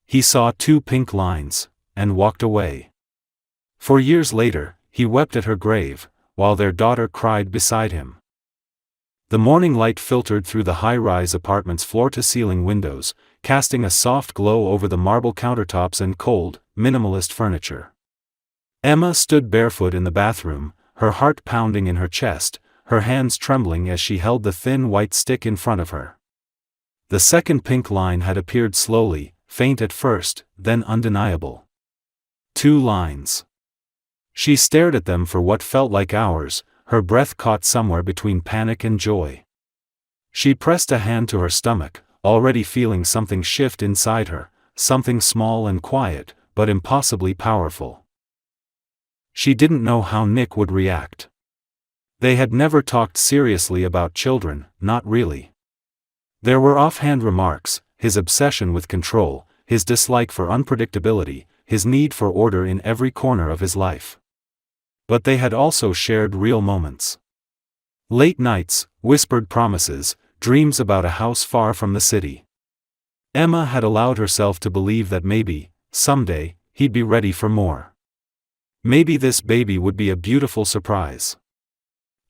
He saw 2 pink lines, and walked away. For years later, he wept at her grave, while their daughter cried beside him. The morning light filtered through the high-rise apartment's floor-to-ceiling windows, casting a soft glow over the marble countertops and cold, minimalist furniture. Emma stood barefoot in the bathroom, her heart pounding in her chest, her hands trembling as she held the thin white stick in front of her. The second pink line had appeared slowly, faint at first, then undeniable. 2 lines. She stared at them for what felt like hours, her breath caught somewhere between panic and joy. She pressed a hand to her stomach, already feeling something shift inside her, something small and quiet, but impossibly powerful. She didn't know how Nick would react. They had never talked seriously about children, not really. There were offhand remarks, his obsession with control, his dislike for unpredictability, his need for order in every corner of his life. But they had also shared real moments. Late nights, whispered promises, dreams about a house far from the city. Emma had allowed herself to believe that maybe, someday, he'd be ready for more. Maybe this baby would be a beautiful surprise.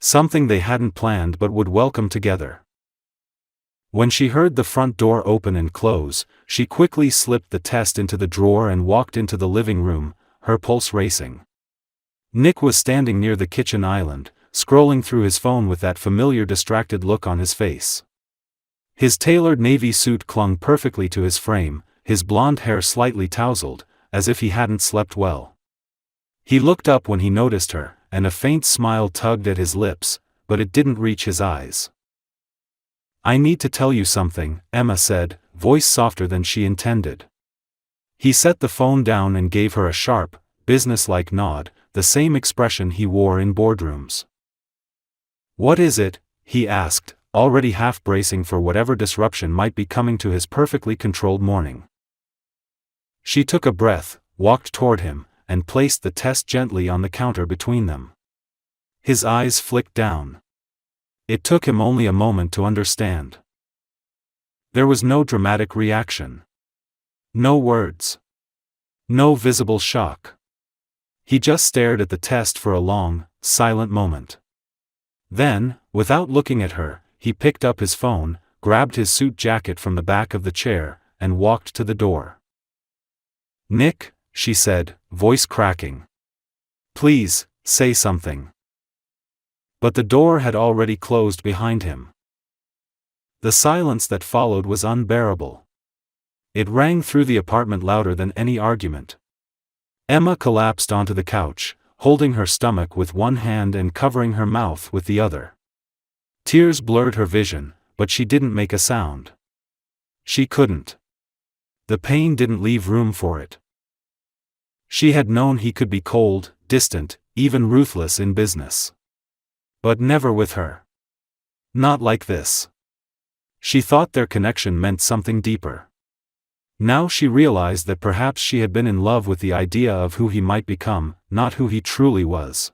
Something they hadn't planned but would welcome together. When she heard the front door open and close, she quickly slipped the test into the drawer and walked into the living room, her pulse racing. Nick was standing near the kitchen island, scrolling through his phone with that familiar distracted look on his face. His tailored navy suit clung perfectly to his frame, his blonde hair slightly tousled, as if he hadn't slept well. He looked up when he noticed her, and a faint smile tugged at his lips, but it didn't reach his eyes. "I need to tell you something," Emma said, voice softer than she intended. He set the phone down and gave her a sharp, businesslike nod, the same expression he wore in boardrooms. "What is it?" he asked, already half bracing for whatever disruption might be coming to his perfectly controlled morning. She took a breath, walked toward him, and placed the test gently on the counter between them. His eyes flicked down. It took him only a moment to understand. There was no dramatic reaction. No words. No visible shock. He just stared at the test for a long, silent moment. Then, without looking at her, he picked up his phone, grabbed his suit jacket from the back of the chair, and walked to the door. "Nick," she said, voice cracking. "Please, say something." But the door had already closed behind him. The silence that followed was unbearable. It rang through the apartment louder than any argument. Emma collapsed onto the couch, holding her stomach with one hand and covering her mouth with the other. Tears blurred her vision, but she didn't make a sound. She couldn't. The pain didn't leave room for it. She had known he could be cold, distant, even ruthless in business. But never with her. Not like this. She thought their connection meant something deeper. Now she realized that perhaps she had been in love with the idea of who he might become, not who he truly was.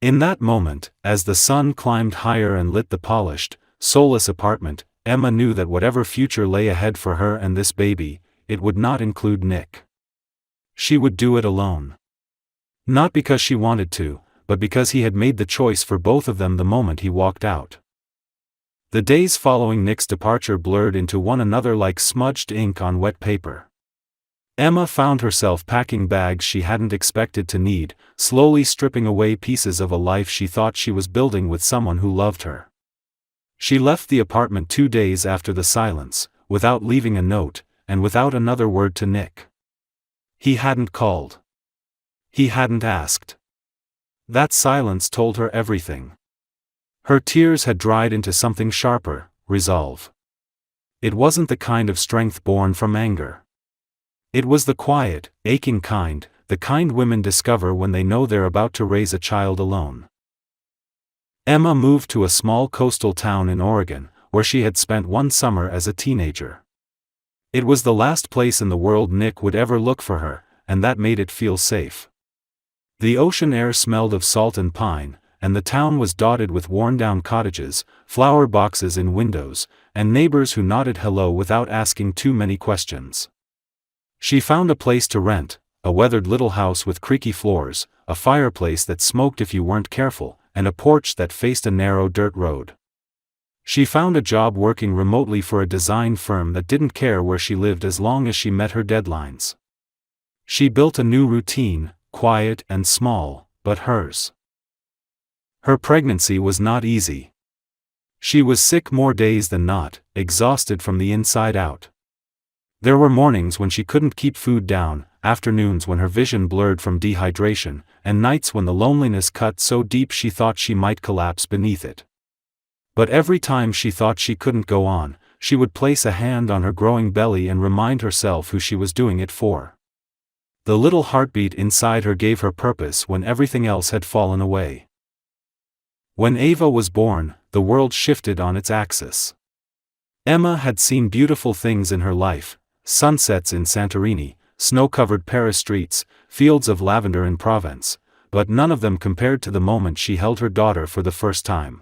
In that moment, as the sun climbed higher and lit the polished, soulless apartment, Emma knew that whatever future lay ahead for her and this baby, it would not include Nick. She would do it alone. Not because she wanted to, but because he had made the choice for both of them the moment he walked out. The days following Nick's departure blurred into one another like smudged ink on wet paper. Emma found herself packing bags she hadn't expected to need, slowly stripping away pieces of a life she thought she was building with someone who loved her. She left the apartment 2 days after the silence, without leaving a note, and without another word to Nick. He hadn't called. He hadn't asked. That silence told her everything. Her tears had dried into something sharper, resolve. It wasn't the kind of strength born from anger. It was the quiet, aching kind, the kind women discover when they know they're about to raise a child alone. Emma moved to a small coastal town in Oregon, where she had spent one summer as a teenager. It was the last place in the world Nick would ever look for her, and that made it feel safe. The ocean air smelled of salt and pine, and the town was dotted with worn-down cottages, flower boxes in windows, and neighbors who nodded hello without asking too many questions. She found a place to rent, a weathered little house with creaky floors, a fireplace that smoked if you weren't careful, and a porch that faced a narrow dirt road. She found a job working remotely for a design firm that didn't care where she lived as long as she met her deadlines. She built a new routine, quiet and small, but hers. Her pregnancy was not easy. She was sick more days than not, exhausted from the inside out. There were mornings when she couldn't keep food down, afternoons when her vision blurred from dehydration, and nights when the loneliness cut so deep she thought she might collapse beneath it. But every time she thought she couldn't go on, she would place a hand on her growing belly and remind herself who she was doing it for. The little heartbeat inside her gave her purpose when everything else had fallen away. When Ava was born, the world shifted on its axis. Emma had seen beautiful things in her life: sunsets in Santorini, snow-covered Paris streets, fields of lavender in Provence, but none of them compared to the moment she held her daughter for the first time.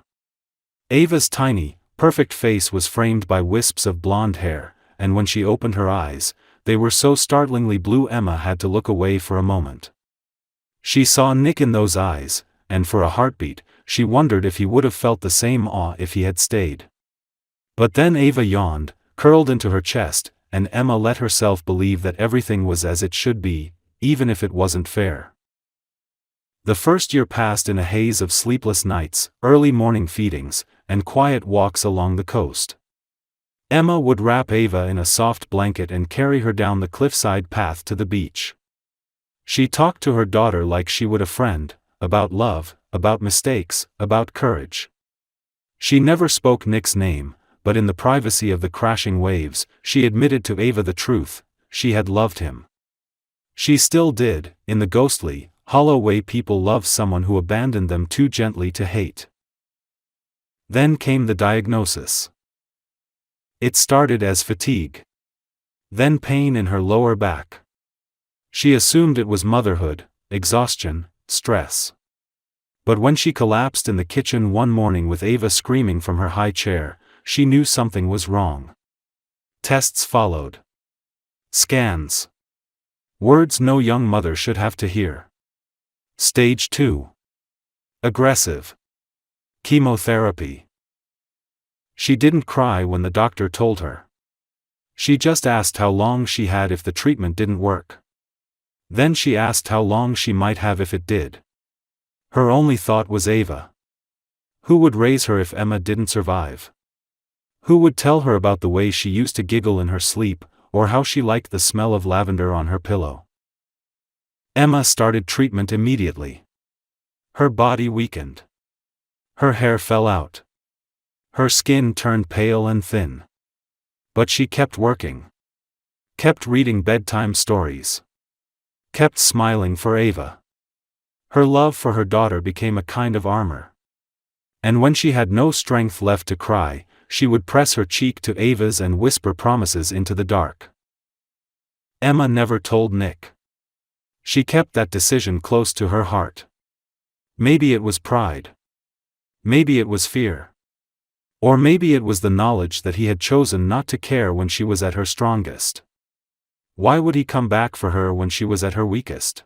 Ava's tiny, perfect face was framed by wisps of blonde hair, and when she opened her eyes, they were so startlingly blue Emma had to look away for a moment. She saw Nick in those eyes, and for a heartbeat, she wondered if he would have felt the same awe if he had stayed. But then Ava yawned, curled into her chest, and Emma let herself believe that everything was as it should be, even if it wasn't fair. The first year passed in a haze of sleepless nights, early morning feedings, and quiet walks along the coast. Emma would wrap Ava in a soft blanket and carry her down the cliffside path to the beach. She talked to her daughter like she would a friend, about love, about mistakes, about courage. She never spoke Nick's name, but in the privacy of the crashing waves, she admitted to Ava the truth: she had loved him. She still did, in the ghostly, hollow way people love someone who abandoned them too gently to hate. Then came the diagnosis. It started as fatigue. Then pain in her lower back. She assumed it was motherhood, exhaustion, stress. But when she collapsed in the kitchen one morning with Ava screaming from her high chair, she knew something was wrong. Tests followed. Scans. Words no young mother should have to hear. Stage 2. Aggressive. Chemotherapy. She didn't cry when the doctor told her. She just asked how long she had if the treatment didn't work. Then she asked how long she might have if it did. Her only thought was Ava. Who would raise her if Emma didn't survive? Who would tell her about the way she used to giggle in her sleep, or how she liked the smell of lavender on her pillow? Emma started treatment immediately. Her body weakened. Her hair fell out. Her skin turned pale and thin. But she kept working. Kept reading bedtime stories. Kept smiling for Ava. Her love for her daughter became a kind of armor. And when she had no strength left to cry, she would press her cheek to Ava's and whisper promises into the dark. Emma never told Nick. She kept that decision close to her heart. Maybe it was pride. Maybe it was fear. Or maybe it was the knowledge that he had chosen not to care when she was at her strongest. Why would he come back for her when she was at her weakest?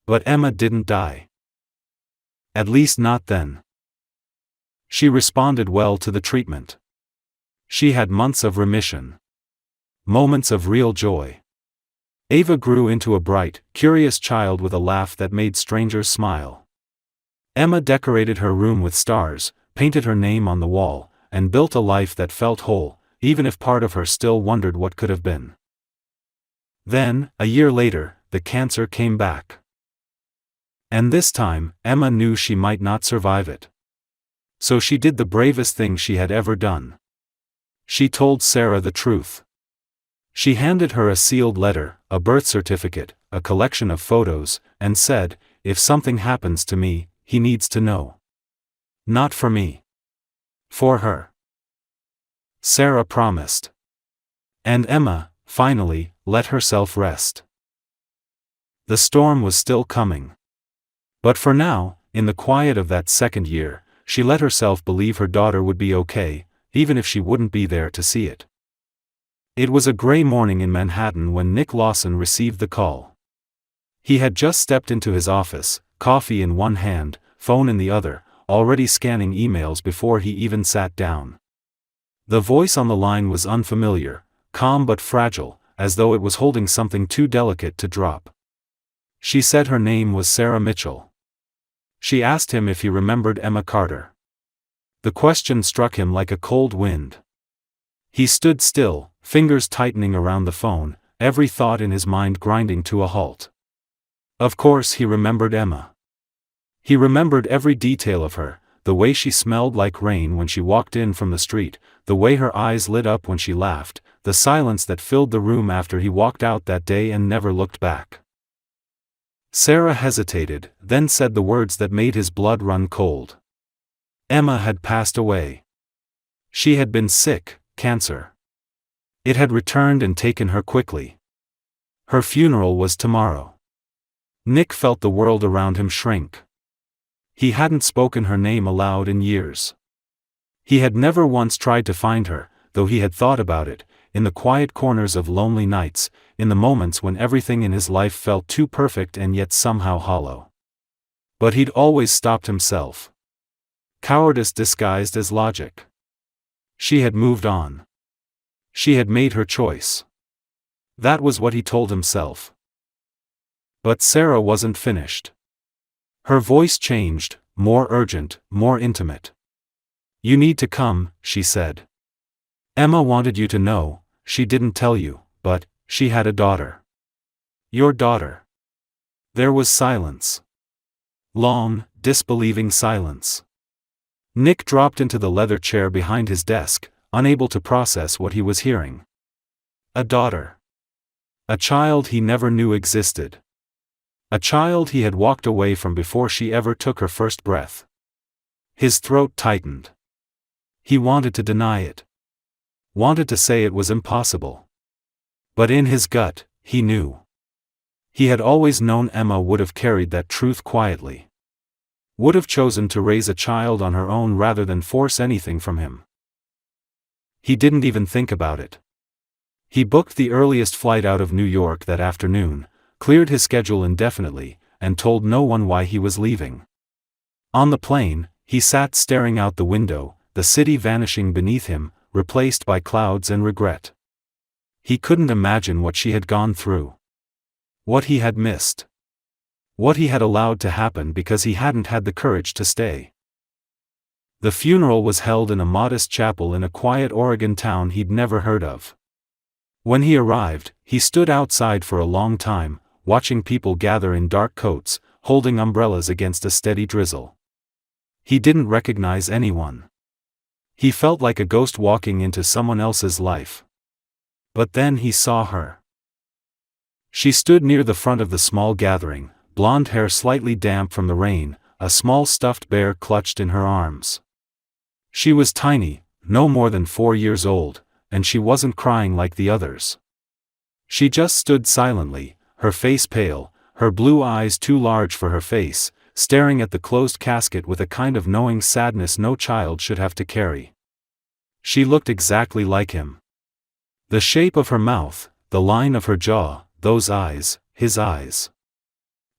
But Emma didn't die. At least not then. She responded well to the treatment. She had months of remission. Moments of real joy. Ava grew into a bright, curious child with a laugh that made strangers smile. Emma decorated her room with stars, painted her name on the wall, and built a life that felt whole, even if part of her still wondered what could have been. Then, a year later, the cancer came back. And this time, Emma knew she might not survive it. So she did the bravest thing she had ever done. She told Sarah the truth. She handed her a sealed letter, a birth certificate, a collection of photos, and said, "If something happens to me, he needs to know. Not for me. For her." Sarah promised. And Emma, finally, let herself rest. The storm was still coming. But for now, in the quiet of that second year, she let herself believe her daughter would be okay, even if she wouldn't be there to see it. It was a gray morning in Manhattan when Nick Lawson received the call. He had just stepped into his office, coffee in one hand, phone in the other, already scanning emails before he even sat down. The voice on the line was unfamiliar, calm but fragile, as though it was holding something too delicate to drop. She said her name was Sarah Mitchell. She asked him if he remembered Emma Carter. The question struck him like a cold wind. He stood still, fingers tightening around the phone, every thought in his mind grinding to a halt. Of course he remembered Emma. He remembered every detail of her, the way she smelled like rain when she walked in from the street, the way her eyes lit up when she laughed, the silence that filled the room after he walked out that day and never looked back. Sarah hesitated, then said the words that made his blood run cold. Emma had passed away. She had been sick, cancer. It had returned and taken her quickly. Her funeral was tomorrow. Nick felt the world around him shrink. He hadn't spoken her name aloud in years. He had never once tried to find her, though he had thought about it, in the quiet corners of lonely nights, in the moments when everything in his life felt too perfect and yet somehow hollow. But he'd always stopped himself. Cowardice disguised as logic. She had moved on. She had made her choice. That was what he told himself. But Sarah wasn't finished. Her voice changed, more urgent, more intimate. "You need to come," she said. "Emma wanted you to know, she didn't tell you, but she had a daughter. Your daughter." There was silence. Long, disbelieving silence. Nick dropped into the leather chair behind his desk, unable to process what he was hearing. A daughter. A child he never knew existed. A child he had walked away from before she ever took her first breath. His throat tightened. He wanted to deny it. Wanted to say it was impossible. But in his gut, he knew. He had always known Emma would have carried that truth quietly. Would have chosen to raise a child on her own rather than force anything from him. He didn't even think about it. He booked the earliest flight out of New York that afternoon, cleared his schedule indefinitely, and told no one why he was leaving. On the plane, he sat staring out the window, the city vanishing beneath him, replaced by clouds and regret. He couldn't imagine what she had gone through. What he had missed. What he had allowed to happen because he hadn't had the courage to stay. The funeral was held in a modest chapel in a quiet Oregon town he'd never heard of. When he arrived, he stood outside for a long time, watching people gather in dark coats, holding umbrellas against a steady drizzle. He didn't recognize anyone. He felt like a ghost walking into someone else's life. But then he saw her. She stood near the front of the small gathering, blonde hair slightly damp from the rain, a small stuffed bear clutched in her arms. She was tiny, no more than 4 years old, and she wasn't crying like the others. She just stood silently, her face pale, her blue eyes too large for her face, staring at the closed casket with a kind of knowing sadness no child should have to carry. She looked exactly like him. The shape of her mouth, the line of her jaw, those eyes, his eyes.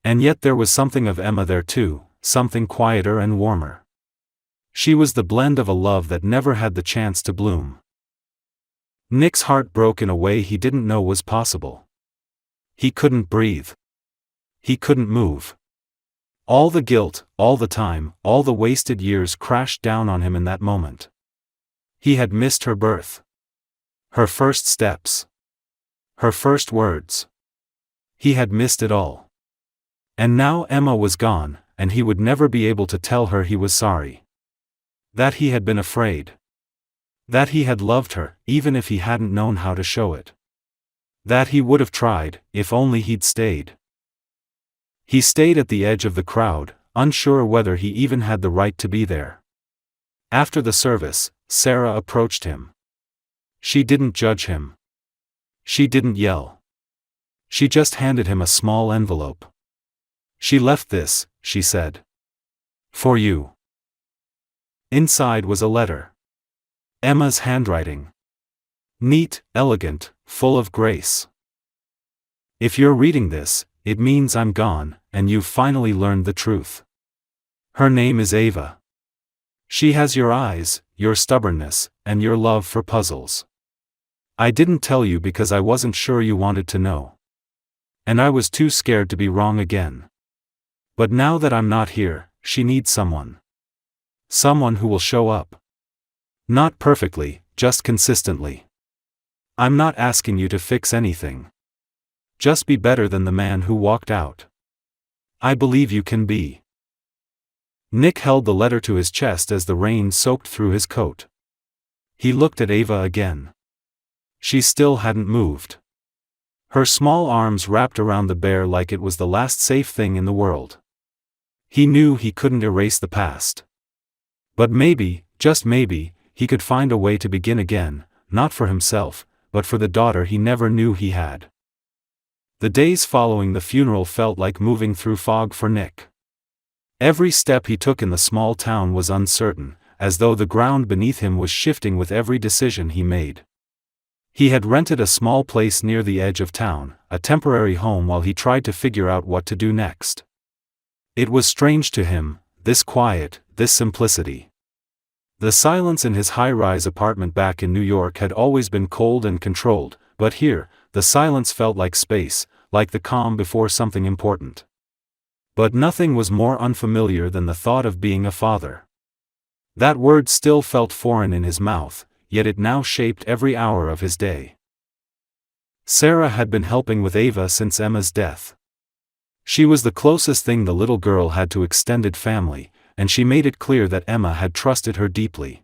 And yet there was something of Emma there too, something quieter and warmer. She was the blend of a love that never had the chance to bloom. Nick's heart broke in a way he didn't know was possible. He couldn't breathe. He couldn't move. All the guilt, all the time, all the wasted years crashed down on him in that moment. He had missed her birth. Her first steps. Her first words. He had missed it all. And now Emma was gone, and he would never be able to tell her he was sorry. That he had been afraid. That he had loved her, even if he hadn't known how to show it. That he would have tried, if only he'd stayed. He stayed at the edge of the crowd, unsure whether he even had the right to be there. After the service, Sarah approached him. She didn't judge him. She didn't yell. She just handed him a small envelope. "She left this," she said. "For you." Inside was a letter. Emma's handwriting. Neat, elegant, full of grace. If you're reading this, it means I'm gone, and you've finally learned the truth. Her name is Ava. She has your eyes, your stubbornness, and your love for puzzles. I didn't tell you because I wasn't sure you wanted to know. And I was too scared to be wrong again. But now that I'm not here, she needs someone. Someone who will show up. Not perfectly, just consistently. I'm not asking you to fix anything. Just be better than the man who walked out. I believe you can be. Nick held the letter to his chest as the rain soaked through his coat. He looked at Ava again. She still hadn't moved. Her small arms wrapped around the bear like it was the last safe thing in the world. He knew he couldn't erase the past. But maybe, just maybe, he could find a way to begin again, not for himself, but for the daughter he never knew he had. The days following the funeral felt like moving through fog for Nick. Every step he took in the small town was uncertain, as though the ground beneath him was shifting with every decision he made. He had rented a small place near the edge of town, a temporary home while he tried to figure out what to do next. It was strange to him, this quiet, this simplicity. The silence in his high-rise apartment back in New York had always been cold and controlled, but here, the silence felt like space, like the calm before something important. But nothing was more unfamiliar than the thought of being a father. That word still felt foreign in his mouth, yet it now shaped every hour of his day. Sarah had been helping with Ava since Emma's death. She was the closest thing the little girl had to extended family, and she made it clear that Emma had trusted her deeply.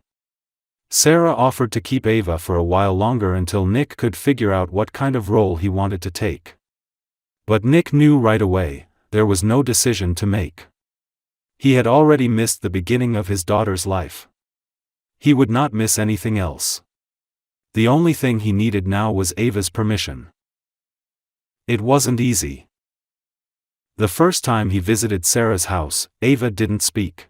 Sarah offered to keep Ava for a while longer until Nick could figure out what kind of role he wanted to take. But Nick knew right away, there was no decision to make. He had already missed the beginning of his daughter's life. He would not miss anything else. The only thing he needed now was Ava's permission. It wasn't easy. The first time he visited Sarah's house, Ava didn't speak.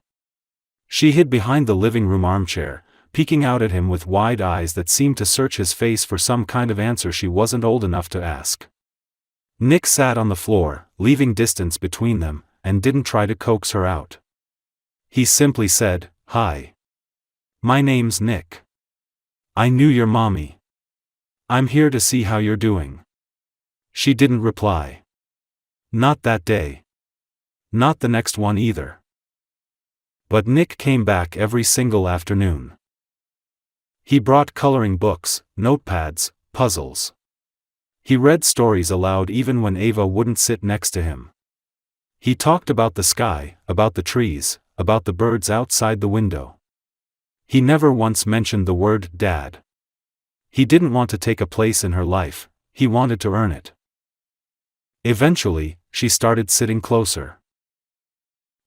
She hid behind the living room armchair, peeking out at him with wide eyes that seemed to search his face for some kind of answer she wasn't old enough to ask. Nick sat on the floor, leaving distance between them, and didn't try to coax her out. He simply said, "Hi. My name's Nick. I knew your mommy. I'm here to see how you're doing." She didn't reply. Not that day. Not the next one either. But Nick came back every single afternoon. He brought coloring books, notepads, puzzles. He read stories aloud even when Ava wouldn't sit next to him. He talked about the sky, about the trees, about the birds outside the window. He never once mentioned the word Dad. He didn't want to take a place in her life, he wanted to earn it. Eventually, she started sitting closer.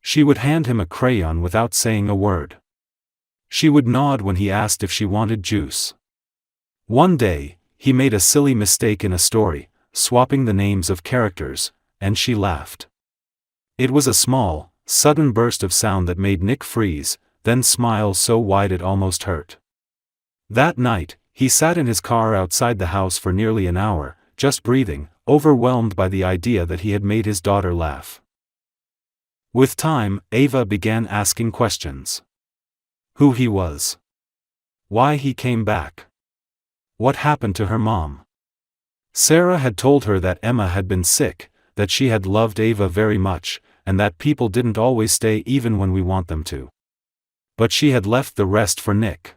She would hand him a crayon without saying a word. She would nod when he asked if she wanted juice. One day, he made a silly mistake in a story, swapping the names of characters, and she laughed. It was a small, sudden burst of sound that made Nick freeze, then smile so wide it almost hurt. That night, he sat in his car outside the house for nearly an hour, just breathing, overwhelmed by the idea that he had made his daughter laugh. With time, Ava began asking questions. Who he was. Why he came back. What happened to her mom? Sarah had told her that Emma had been sick, that she had loved Ava very much, and that people didn't always stay even when we want them to. But she had left the rest for Nick.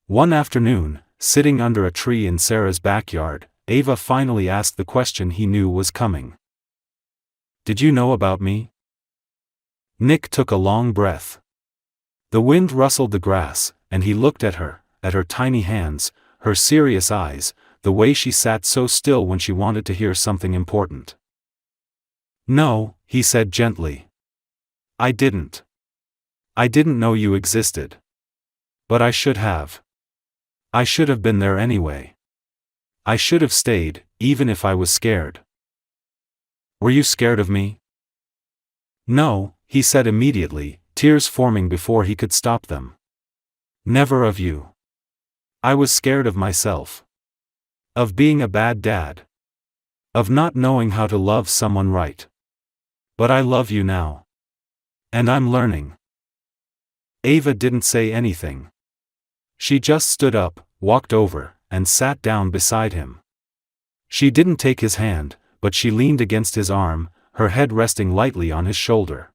One afternoon, sitting under a tree in Sarah's backyard, Ava finally asked the question he knew was coming. "Did you know about me?" Nick took a long breath. The wind rustled the grass, and he looked at her tiny hands, her serious eyes, the way she sat so still when she wanted to hear something important. "No," he said gently. "I didn't. I didn't know you existed. But I should have. I should have been there anyway. I should have stayed, even if I was scared." "Were you scared of me?" "No," he said immediately, tears forming before he could stop them. "Never of you. I was scared of myself. Of being a bad dad. Of not knowing how to love someone right. But I love you now. And I'm learning." Ava didn't say anything. She just stood up, walked over, and sat down beside him. She didn't take his hand, but she leaned against his arm, her head resting lightly on his shoulder.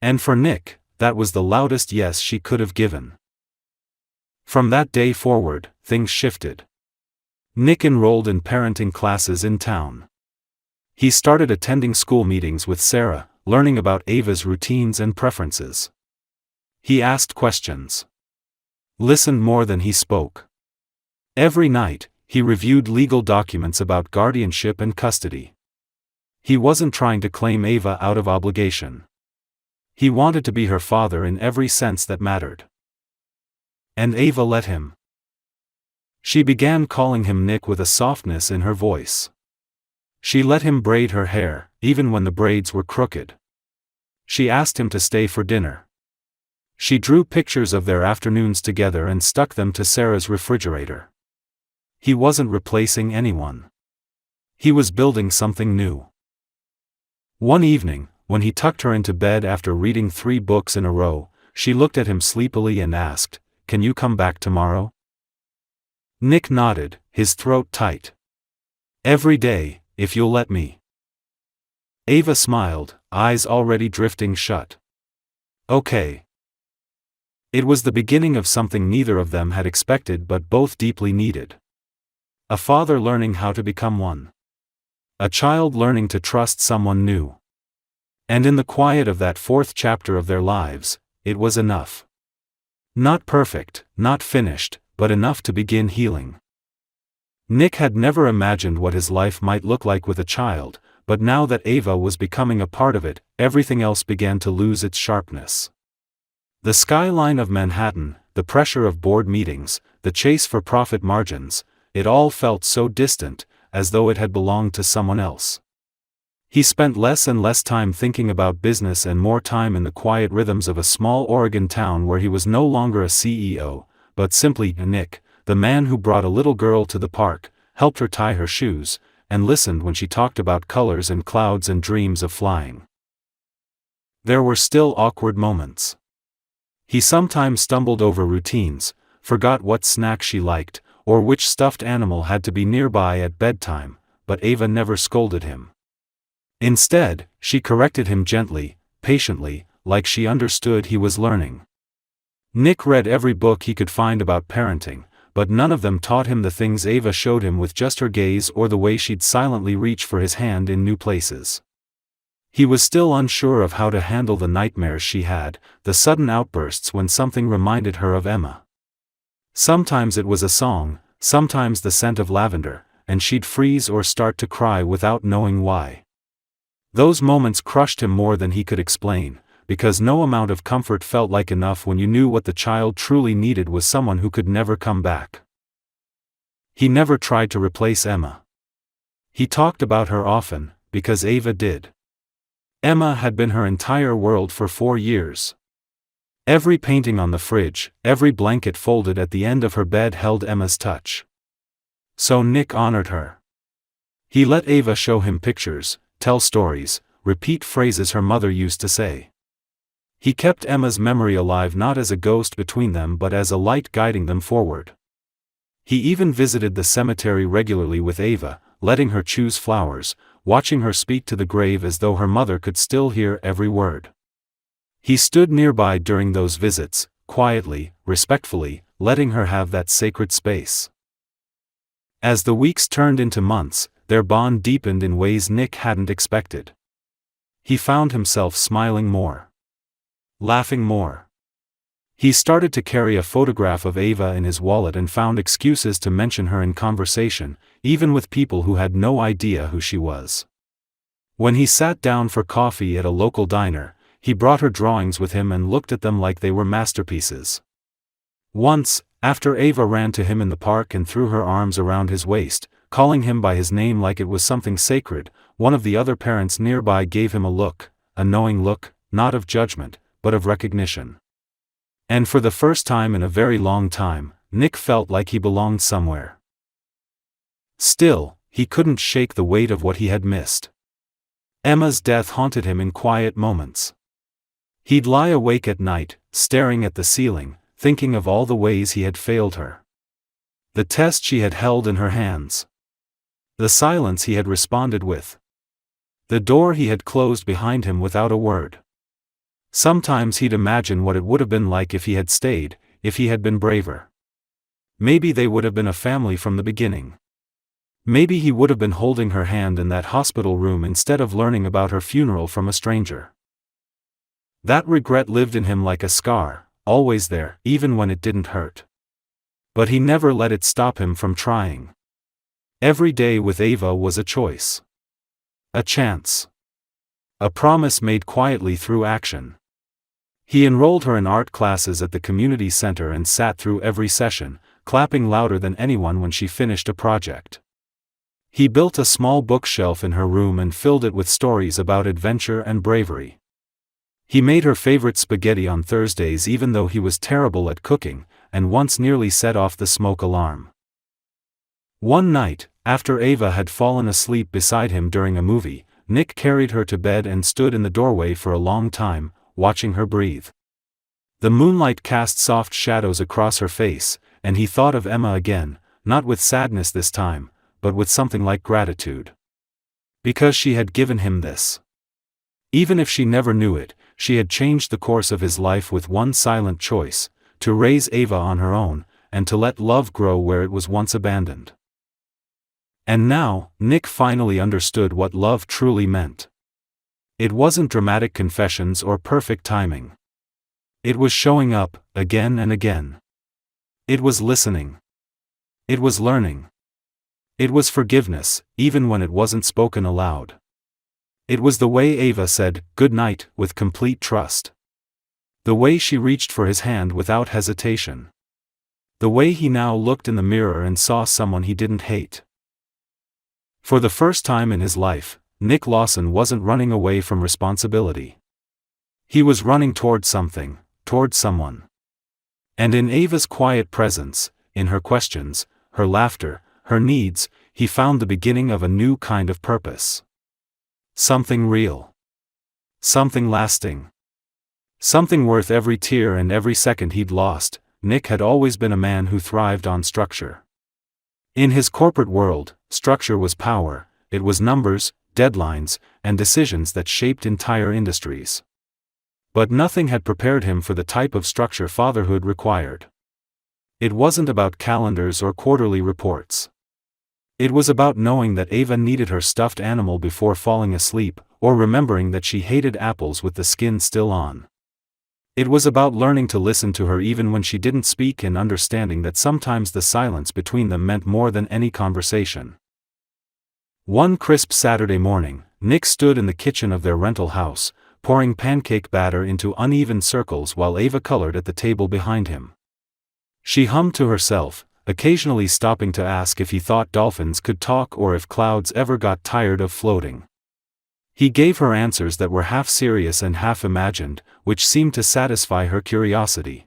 And for Nick, that was the loudest yes she could have given. From that day forward, things shifted. Nick enrolled in parenting classes in town. He started attending school meetings with Sarah, learning about Ava's routines and preferences. He asked questions. Listened more than he spoke. Every night, he reviewed legal documents about guardianship and custody. He wasn't trying to claim Ava out of obligation. He wanted to be her father in every sense that mattered. And Ava let him. She began calling him Nick with a softness in her voice. She let him braid her hair, even when the braids were crooked. She asked him to stay for dinner. She drew pictures of their afternoons together and stuck them to Sarah's refrigerator. He wasn't replacing anyone. He was building something new. One evening, when he tucked her into bed after reading 3 books in a row, she looked at him sleepily and asked, "Can you come back tomorrow?" Nick nodded, his throat tight. "Every day, if you'll let me." Ava smiled, eyes already drifting shut. "Okay." It was the beginning of something neither of them had expected but both deeply needed. A father learning how to become one. A child learning to trust someone new. And in the quiet of that 4th chapter of their lives, it was enough. Not perfect, not finished, but enough to begin healing. Nick had never imagined what his life might look like with a child, but now that Ava was becoming a part of it, everything else began to lose its sharpness. The skyline of Manhattan, the pressure of board meetings, the chase for profit margins, it all felt so distant, as though it had belonged to someone else. He spent less and less time thinking about business and more time in the quiet rhythms of a small Oregon town where he was no longer a CEO, but simply Nick, the man who brought a little girl to the park, helped her tie her shoes, and listened when she talked about colors and clouds and dreams of flying. There were still awkward moments. He sometimes stumbled over routines, forgot what snack she liked, or which stuffed animal had to be nearby at bedtime, but Ava never scolded him. Instead, she corrected him gently, patiently, like she understood he was learning. Nick read every book he could find about parenting, but none of them taught him the things Ava showed him with just her gaze or the way she'd silently reach for his hand in new places. He was still unsure of how to handle the nightmares she had, the sudden outbursts when something reminded her of Emma. Sometimes it was a song, sometimes the scent of lavender, and she'd freeze or start to cry without knowing why. Those moments crushed him more than he could explain, because no amount of comfort felt like enough when you knew what the child truly needed was someone who could never come back. He never tried to replace Emma. He talked about her often, because Ava did. Emma had been her entire world for 4 years. Every painting on the fridge, every blanket folded at the end of her bed held Emma's touch. So Nick honored her. He let Ava show him pictures, tell stories, repeat phrases her mother used to say. He kept Emma's memory alive not as a ghost between them but as a light guiding them forward. He even visited the cemetery regularly with Ava, letting her choose flowers, watching her speak to the grave as though her mother could still hear every word. He stood nearby during those visits, quietly, respectfully, letting her have that sacred space. As the weeks turned into months, their bond deepened in ways Nick hadn't expected. He found himself smiling more. Laughing more. He started to carry a photograph of Ava in his wallet and found excuses to mention her in conversation, even with people who had no idea who she was. When he sat down for coffee at a local diner, he brought her drawings with him and looked at them like they were masterpieces. Once, after Ava ran to him in the park and threw her arms around his waist, calling him by his name like it was something sacred, one of the other parents nearby gave him a look, a knowing look, not of judgment, but of recognition. And for the first time in a very long time, Nick felt like he belonged somewhere. Still, he couldn't shake the weight of what he had missed. Emma's death haunted him in quiet moments. He'd lie awake at night, staring at the ceiling, thinking of all the ways he had failed her. The test she had held in her hands. The silence he had responded with. The door he had closed behind him without a word. Sometimes he'd imagine what it would have been like if he had stayed, if he had been braver. Maybe they would have been a family from the beginning. Maybe he would have been holding her hand in that hospital room instead of learning about her funeral from a stranger. That regret lived in him like a scar, always there, even when it didn't hurt. But he never let it stop him from trying. Every day with Ava was a choice. A chance. A promise made quietly through action. He enrolled her in art classes at the community center and sat through every session, clapping louder than anyone when she finished a project. He built a small bookshelf in her room and filled it with stories about adventure and bravery. He made her favorite spaghetti on Thursdays even though he was terrible at cooking, and once nearly set off the smoke alarm. One night, after Ava had fallen asleep beside him during a movie, Nick carried her to bed and stood in the doorway for a long time, watching her breathe. The moonlight cast soft shadows across her face, and he thought of Emma again, not with sadness this time, but with something like gratitude. Because she had given him this. Even if she never knew it, she had changed the course of his life with one silent choice, to raise Ava on her own, and to let love grow where it was once abandoned. And now, Nick finally understood what love truly meant. It wasn't dramatic confessions or perfect timing. It was showing up, again and again. It was listening. It was learning. It was forgiveness, even when it wasn't spoken aloud. It was the way Ava said, "Good night," with complete trust. The way she reached for his hand without hesitation. The way he now looked in the mirror and saw someone he didn't hate. For the first time in his life, Nick Lawson wasn't running away from responsibility. He was running toward something, toward someone. And in Ava's quiet presence, in her questions, her laughter, her needs, he found the beginning of a new kind of purpose. Something real. Something lasting. Something worth every tear and every second he'd lost. Nick had always been a man who thrived on structure. In his corporate world, structure was power, it was numbers, deadlines, and decisions that shaped entire industries. But nothing had prepared him for the type of structure fatherhood required. It wasn't about calendars or quarterly reports. It was about knowing that Ava needed her stuffed animal before falling asleep, or remembering that she hated apples with the skin still on. It was about learning to listen to her even when she didn't speak and understanding that sometimes the silence between them meant more than any conversation. One crisp Saturday morning, Nick stood in the kitchen of their rental house, pouring pancake batter into uneven circles while Ava colored at the table behind him. She hummed to herself, occasionally stopping to ask if he thought dolphins could talk or if clouds ever got tired of floating. He gave her answers that were half serious and half imagined, which seemed to satisfy her curiosity.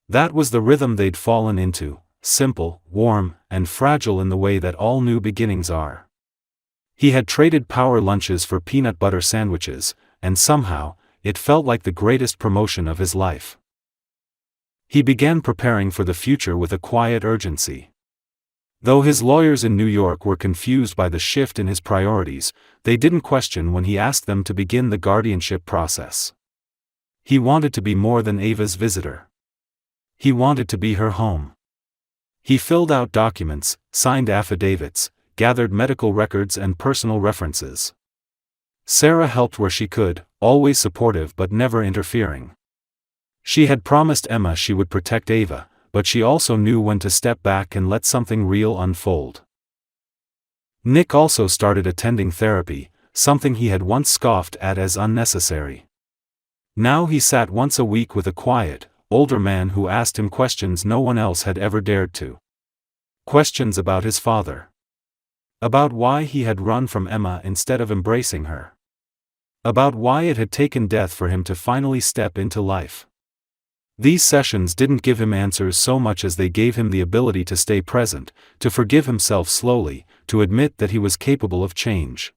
That was the rhythm they'd fallen into, simple, warm, and fragile in the way that all new beginnings are. He had traded power lunches for peanut butter sandwiches, and somehow, it felt like the greatest promotion of his life. He began preparing for the future with a quiet urgency. Though his lawyers in New York were confused by the shift in his priorities, they didn't question when he asked them to begin the guardianship process. He wanted to be more than Ava's visitor. He wanted to be her home. He filled out documents, signed affidavits, gathered medical records and personal references. Sarah helped where she could, always supportive but never interfering. She had promised Emma she would protect Ava, but she also knew when to step back and let something real unfold. Nick also started attending therapy, something he had once scoffed at as unnecessary. Now he sat once a week with a quiet, older man who asked him questions no one else had ever dared to. Questions about his father. About why he had run from Emma instead of embracing her. About why it had taken death for him to finally step into life. These sessions didn't give him answers so much as they gave him the ability to stay present, to forgive himself slowly, to admit that he was capable of change.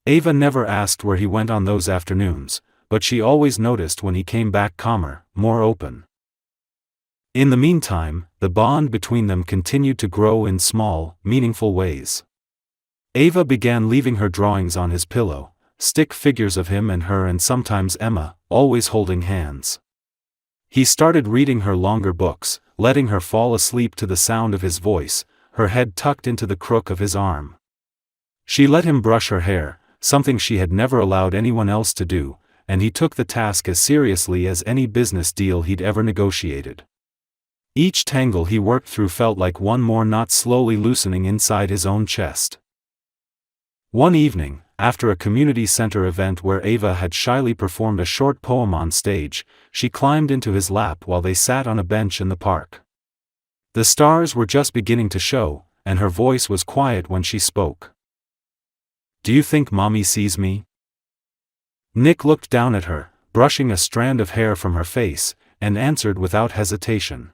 Ava never asked where he went on those afternoons, but she always noticed when he came back calmer, more open. In the meantime, the bond between them continued to grow in small, meaningful ways. Ava began leaving her drawings on his pillow, stick figures of him and her and sometimes Emma, always holding hands. He started reading her longer books, letting her fall asleep to the sound of his voice, her head tucked into the crook of his arm. She let him brush her hair, something she had never allowed anyone else to do, and he took the task as seriously as any business deal he'd ever negotiated. Each tangle he worked through felt like one more knot slowly loosening inside his own chest. One evening, after a community center event where Ava had shyly performed a short poem on stage, she climbed into his lap while they sat on a bench in the park. The stars were just beginning to show, and her voice was quiet when she spoke. "Do you think Mommy sees me?" Nick looked down at her, brushing a strand of hair from her face, and answered without hesitation.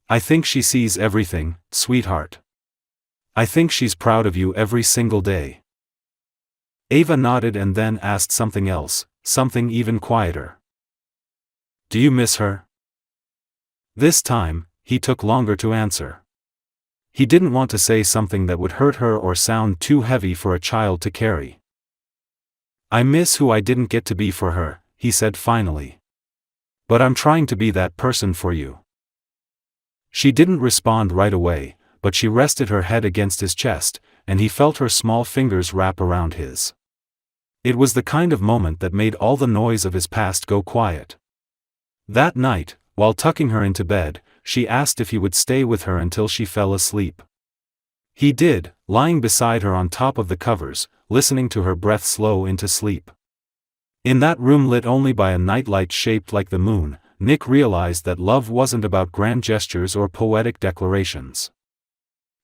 "I think she sees everything, sweetheart. I think she's proud of you every single day." Ava nodded and then asked something else, something even quieter. "Do you miss her?" This time, he took longer to answer. He didn't want to say something that would hurt her or sound too heavy for a child to carry. "I miss who I didn't get to be for her," he said finally. "But I'm trying to be that person for you." She didn't respond right away, but she rested her head against his chest, and he felt her small fingers wrap around his. It was the kind of moment that made all the noise of his past go quiet. That night, while tucking her into bed, she asked if he would stay with her until she fell asleep. He did, lying beside her on top of the covers, listening to her breath slow into sleep. In that room lit only by a nightlight shaped like the moon, Nick realized that love wasn't about grand gestures or poetic declarations.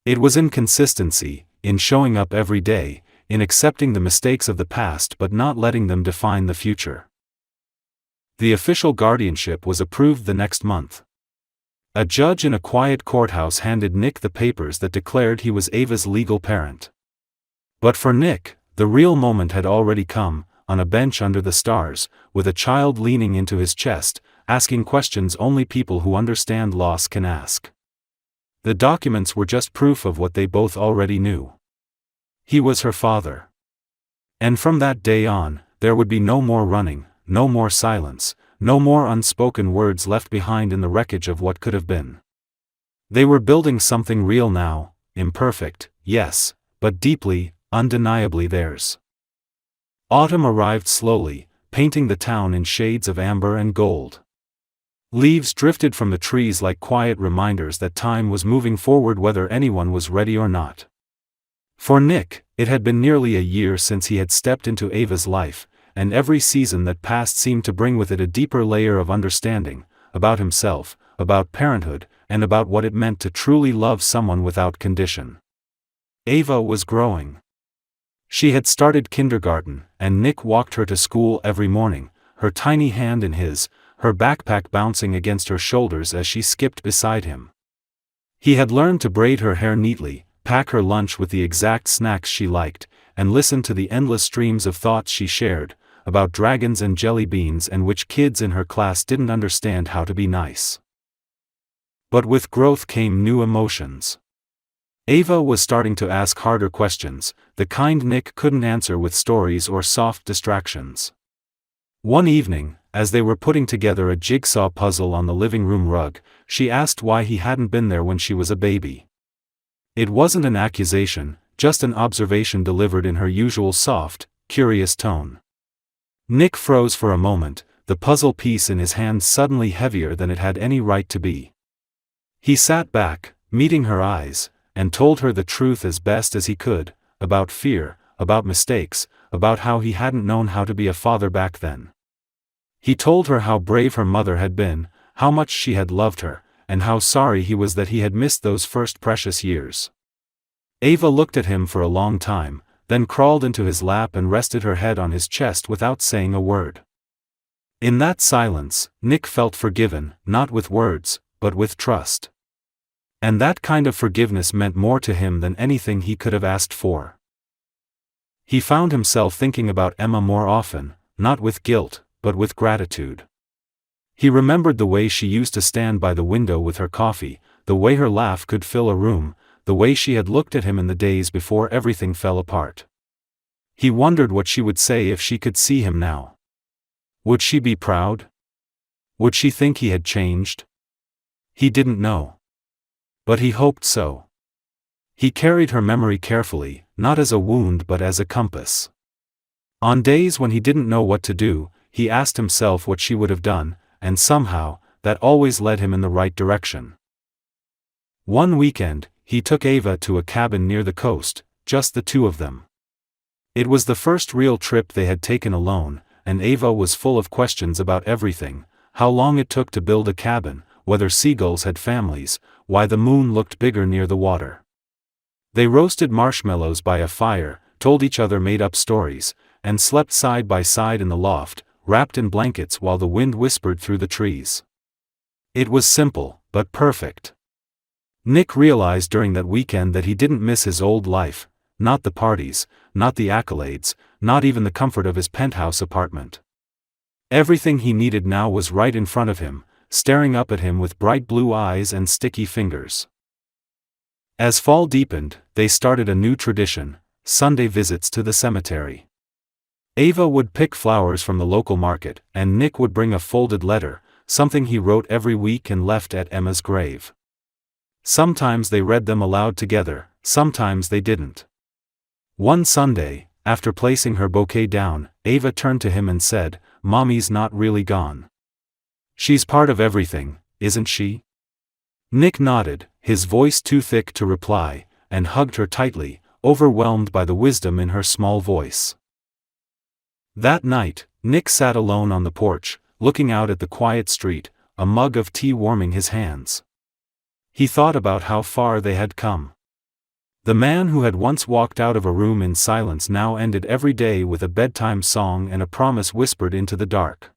It was in consistency, in showing up every day, in accepting the mistakes of the past but not letting them define the future. The official guardianship was approved the next month. A judge in a quiet courthouse handed Nick the papers that declared he was Ava's legal parent. But for Nick, the real moment had already come, on a bench under the stars, with a child leaning into his chest, asking questions only people who understand loss can ask. The documents were just proof of what they both already knew. He was her father. And from that day on, there would be no more running, no more silence, no more unspoken words left behind in the wreckage of what could have been. They were building something real now, imperfect, yes, but deeply, undeniably theirs. Autumn arrived slowly, painting the town in shades of amber and gold. Leaves drifted from the trees like quiet reminders that time was moving forward whether anyone was ready or not. For Nick, it had been nearly a year since he had stepped into Ava's life, and every season that passed seemed to bring with it a deeper layer of understanding, about himself, about parenthood, and about what it meant to truly love someone without condition. Ava was growing. She had started kindergarten, and Nick walked her to school every morning, her tiny hand in his, her backpack bouncing against her shoulders as she skipped beside him. He had learned to braid her hair neatly, pack her lunch with the exact snacks she liked, and listen to the endless streams of thoughts she shared, about dragons and jelly beans and which kids in her class didn't understand how to be nice. But with growth came new emotions. Ava was starting to ask harder questions, the kind Nick couldn't answer with stories or soft distractions. One evening, as they were putting together a jigsaw puzzle on the living room rug, she asked why he hadn't been there when she was a baby. It wasn't an accusation, just an observation delivered in her usual soft, curious tone. Nick froze for a moment, the puzzle piece in his hand suddenly heavier than it had any right to be. He sat back, meeting her eyes, and told her the truth as best as he could, about fear, about mistakes, about how he hadn't known how to be a father back then. He told her how brave her mother had been, how much she had loved her, and how sorry he was that he had missed those first precious years. Ava looked at him for a long time, then crawled into his lap and rested her head on his chest without saying a word. In that silence, Nick felt forgiven, not with words, but with trust. And that kind of forgiveness meant more to him than anything he could have asked for. He found himself thinking about Emma more often, not with guilt, but with gratitude. He remembered the way she used to stand by the window with her coffee, the way her laugh could fill a room, the way she had looked at him in the days before everything fell apart. He wondered what she would say if she could see him now. Would she be proud? Would she think he had changed? He didn't know. But he hoped so. He carried her memory carefully, not as a wound but as a compass. On days when he didn't know what to do, he asked himself what she would have done, and somehow, that always led him in the right direction. One weekend, he took Ava to a cabin near the coast, just the two of them. It was the first real trip they had taken alone, and Ava was full of questions about everything: how long it took to build a cabin, whether seagulls had families, why the moon looked bigger near the water. They roasted marshmallows by a fire, told each other made-up stories, and slept side by side in the loft, wrapped in blankets while the wind whispered through the trees. It was simple, but perfect. Nick realized during that weekend that he didn't miss his old life, not the parties, not the accolades, not even the comfort of his penthouse apartment. Everything he needed now was right in front of him, staring up at him with bright blue eyes and sticky fingers. As fall deepened, they started a new tradition: Sunday visits to the cemetery. Ava would pick flowers from the local market, and Nick would bring a folded letter, something he wrote every week and left at Emma's grave. Sometimes they read them aloud together, sometimes they didn't. One Sunday, after placing her bouquet down, Ava turned to him and said, "Mommy's not really gone. She's part of everything, isn't she?" Nick nodded, his voice too thick to reply, and hugged her tightly, overwhelmed by the wisdom in her small voice. That night, Nick sat alone on the porch, looking out at the quiet street, a mug of tea warming his hands. He thought about how far they had come. The man who had once walked out of a room in silence now ended every day with a bedtime song and a promise whispered into the dark.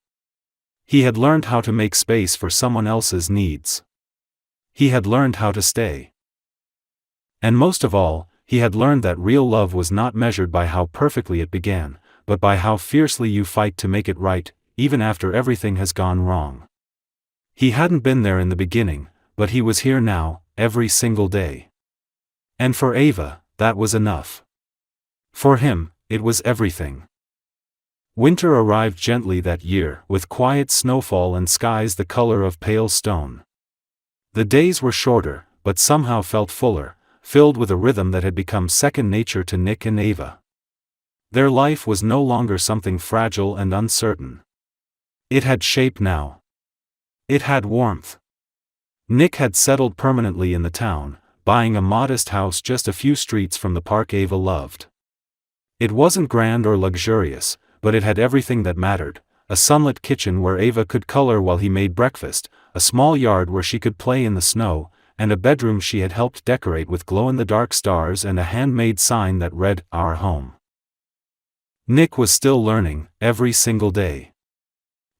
He had learned how to make space for someone else's needs. He had learned how to stay. And most of all, he had learned that real love was not measured by how perfectly it began, but by how fiercely you fight to make it right, even after everything has gone wrong. He hadn't been there in the beginning, but he was here now, every single day. And for Ava, that was enough. For him, it was everything. Winter arrived gently that year, with quiet snowfall and skies the color of pale stone. The days were shorter, but somehow felt fuller, filled with a rhythm that had become second nature to Nick and Ava. Their life was no longer something fragile and uncertain. It had shape now. It had warmth. Nick had settled permanently in the town, buying a modest house just a few streets from the park Ava loved. It wasn't grand or luxurious, but it had everything that mattered: a sunlit kitchen where Ava could color while he made breakfast, a small yard where she could play in the snow, and a bedroom she had helped decorate with glow-in-the-dark stars and a handmade sign that read, "Our Home." Nick was still learning, every single day.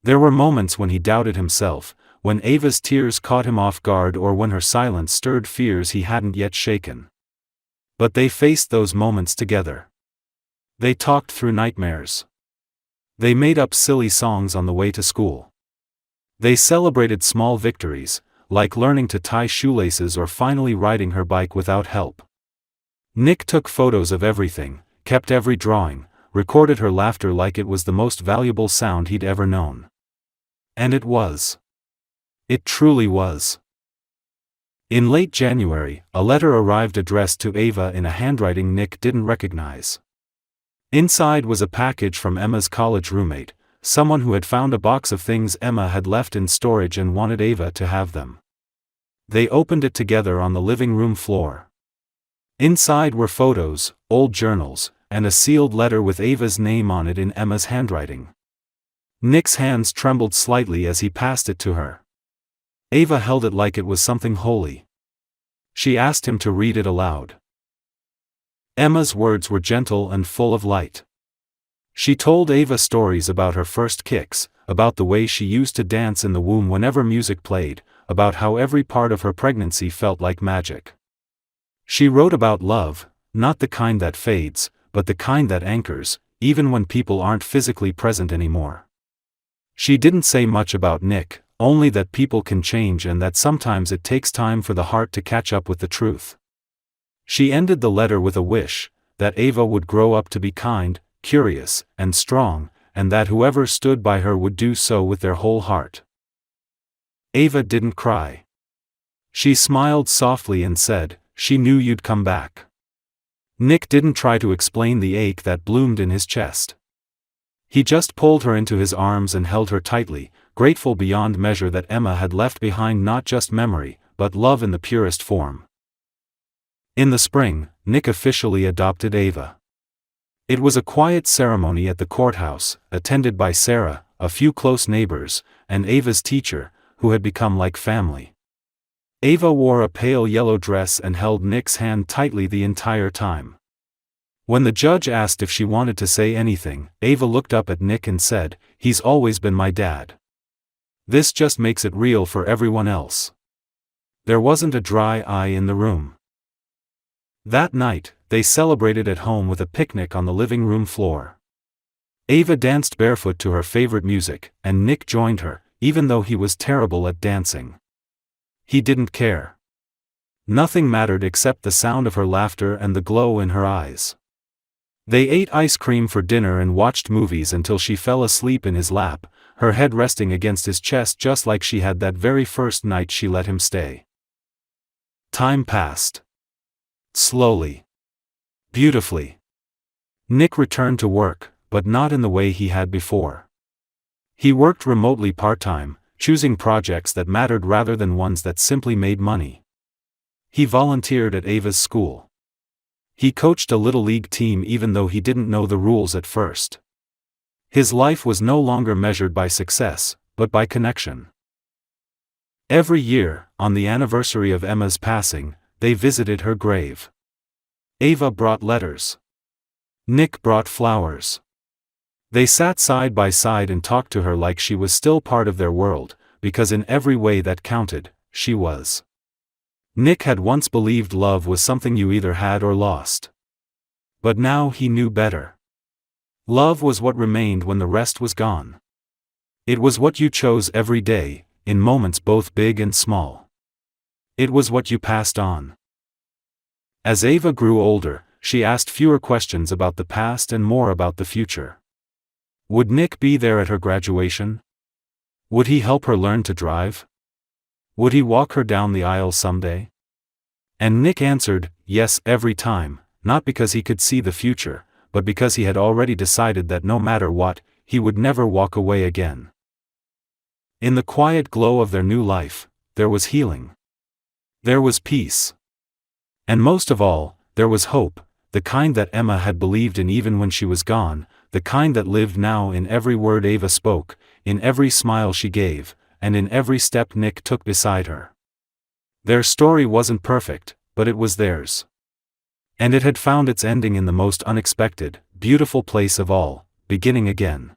There were moments when he doubted himself, when Ava's tears caught him off guard or when her silence stirred fears he hadn't yet shaken. But they faced those moments together. They talked through nightmares. They made up silly songs on the way to school. They celebrated small victories, like learning to tie shoelaces or finally riding her bike without help. Nick took photos of everything, kept every drawing, recorded her laughter like it was the most valuable sound he'd ever known. And it was. It truly was. In late January, a letter arrived addressed to Ava in a handwriting Nick didn't recognize. Inside was a package from Emma's college roommate, someone who had found a box of things Emma had left in storage and wanted Ava to have them. They opened it together on the living room floor. Inside were photos, old journals, and a sealed letter with Ava's name on it in Emma's handwriting. Nick's hands trembled slightly as he passed it to her. Ava held it like it was something holy. She asked him to read it aloud. Emma's words were gentle and full of light. She told Ava stories about her first kicks, about the way she used to dance in the womb whenever music played, about how every part of her pregnancy felt like magic. She wrote about love, not the kind that fades, but the kind that anchors, even when people aren't physically present anymore. She didn't say much about Nick, only that people can change and that sometimes it takes time for the heart to catch up with the truth. She ended the letter with a wish, that Ava would grow up to be kind, curious, and strong, and that whoever stood by her would do so with their whole heart. Ava didn't cry. She smiled softly and said, "She knew you'd come back." Nick didn't try to explain the ache that bloomed in his chest. He just pulled her into his arms and held her tightly, grateful beyond measure that Emma had left behind not just memory, but love in the purest form. In the spring, Nick officially adopted Ava. It was a quiet ceremony at the courthouse, attended by Sarah, a few close neighbors, and Ava's teacher, who had become like family. Ava wore a pale yellow dress and held Nick's hand tightly the entire time. When the judge asked if she wanted to say anything, Ava looked up at Nick and said, "He's always been my dad. This just makes it real for everyone else." There wasn't a dry eye in the room. That night, they celebrated at home with a picnic on the living room floor. Ava danced barefoot to her favorite music, and Nick joined her, even though he was terrible at dancing. He didn't care. Nothing mattered except the sound of her laughter and the glow in her eyes. They ate ice cream for dinner and watched movies until she fell asleep in his lap, her head resting against his chest just like she had that very first night she let him stay. Time passed. Slowly. Beautifully. Nick returned to work, but not in the way he had before. He worked remotely part-time, choosing projects that mattered rather than ones that simply made money. He volunteered at Ava's school. He coached a little league team even though he didn't know the rules at first. His life was no longer measured by success, but by connection. Every year, on the anniversary of Emma's passing, they visited her grave. Ava brought letters. Nick brought flowers. They sat side by side and talked to her like she was still part of their world, because in every way that counted, she was. Nick had once believed love was something you either had or lost. But now he knew better. Love was what remained when the rest was gone. It was what you chose every day, in moments both big and small. It was what you passed on. As Ava grew older, she asked fewer questions about the past and more about the future. Would Nick be there at her graduation? Would he help her learn to drive? Would he walk her down the aisle someday? And Nick answered, yes every time, not because he could see the future, but because he had already decided that no matter what, he would never walk away again. In the quiet glow of their new life, there was healing. There was peace. And most of all, there was hope, the kind that Emma had believed in even when she was gone, the kind that lived now in every word Ava spoke, in every smile she gave, and in every step Nick took beside her. Their story wasn't perfect, but it was theirs. And it had found its ending in the most unexpected, beautiful place of all, beginning again.